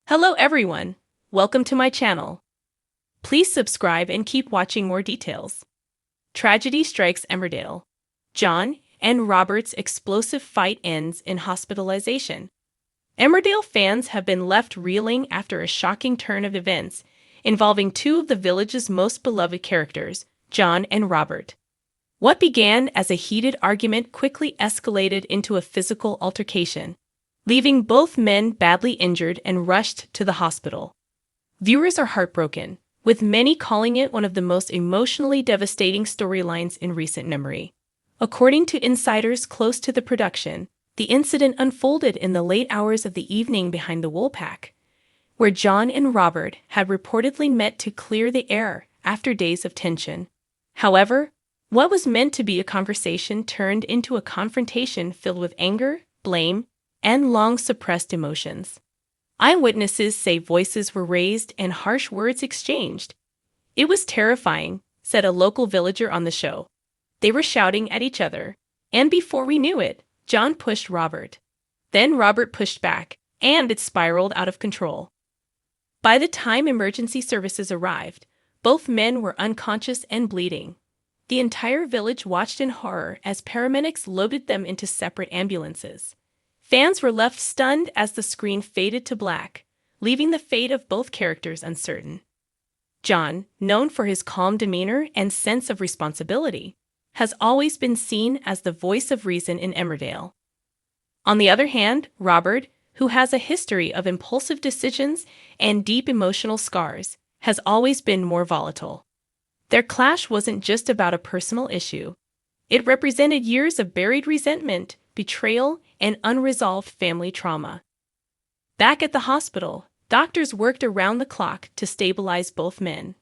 Hello everyone, welcome to my channel. Please subscribe and keep watching more details. Tragedy strikes Emmerdale. John and Robert's explosive fight ends in hospitalization. Emmerdale fans have been left reeling after a shocking turn of events involving two of the village's most beloved characters, John and Robert. What began as a heated argument quickly escalated into a physical altercation, leaving both men badly injured and rushed to the hospital. Viewers are heartbroken, with many calling it one of the most emotionally devastating storylines in recent memory. According to insiders close to the production, the incident unfolded in the late hours of the evening behind the Woolpack, where John and Robert had reportedly met to clear the air after days of tension. However, what was meant to be a conversation turned into a confrontation filled with anger, blame, and long-suppressed emotions. Eyewitnesses say voices were raised and harsh words exchanged. "It was terrifying," said a local villager on the show. "They were shouting at each other, and before we knew it, John pushed Robert. Then Robert pushed back, and it spiraled out of control." By the time emergency services arrived, both men were unconscious and bleeding. The entire village watched in horror as paramedics loaded them into separate ambulances. Fans were left stunned as the screen faded to black, leaving the fate of both characters uncertain. John, known for his calm demeanor and sense of responsibility, has always been seen as the voice of reason in Emmerdale. On the other hand, Robert, who has a history of impulsive decisions and deep emotional scars, has always been more volatile. Their clash wasn't just about a personal issue. It represented years of buried resentment, betrayal, and unresolved family trauma. Back at the hospital, doctors worked around the clock to stabilize both men.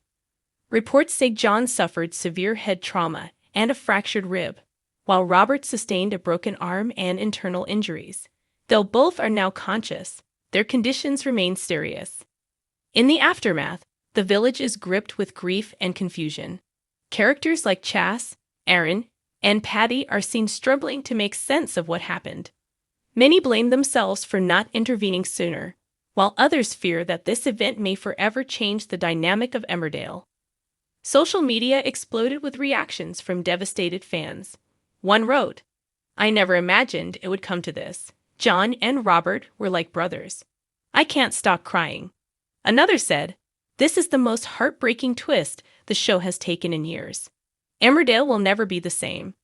Reports say John suffered severe head trauma and a fractured rib, while Robert sustained a broken arm and internal injuries. Though both are now conscious, their conditions remain serious. In the aftermath, the village is gripped with grief and confusion. Characters like Chas, Aaron, and Patty are seen struggling to make sense of what happened. Many blame themselves for not intervening sooner, while others fear that this event may forever change the dynamic of Emmerdale. Social media exploded with reactions from devastated fans. One wrote, "I never imagined it would come to this. John and Robert were like brothers. I can't stop crying." Another said, "This is the most heartbreaking twist the show has taken in years. Emmerdale will never be the same."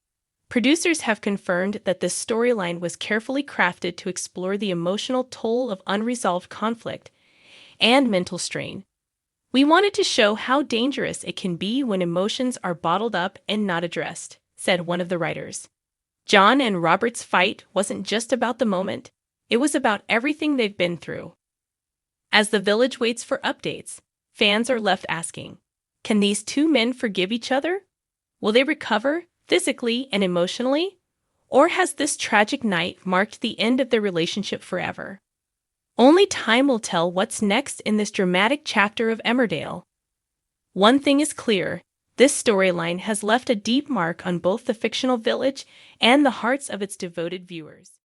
Producers have confirmed that this storyline was carefully crafted to explore the emotional toll of unresolved conflict and mental strain. "We wanted to show how dangerous it can be when emotions are bottled up and not addressed," said one of the writers. John and Robert's fight wasn't just about the moment, it was about everything they've been through. As the village waits for updates, fans are left asking, can these two men forgive each other? Will they recover physically and emotionally? Or has this tragic night marked the end of their relationship forever? Only time will tell what's next in this dramatic chapter of Emmerdale. One thing is clear, this storyline has left a deep mark on both the fictional village and the hearts of its devoted viewers.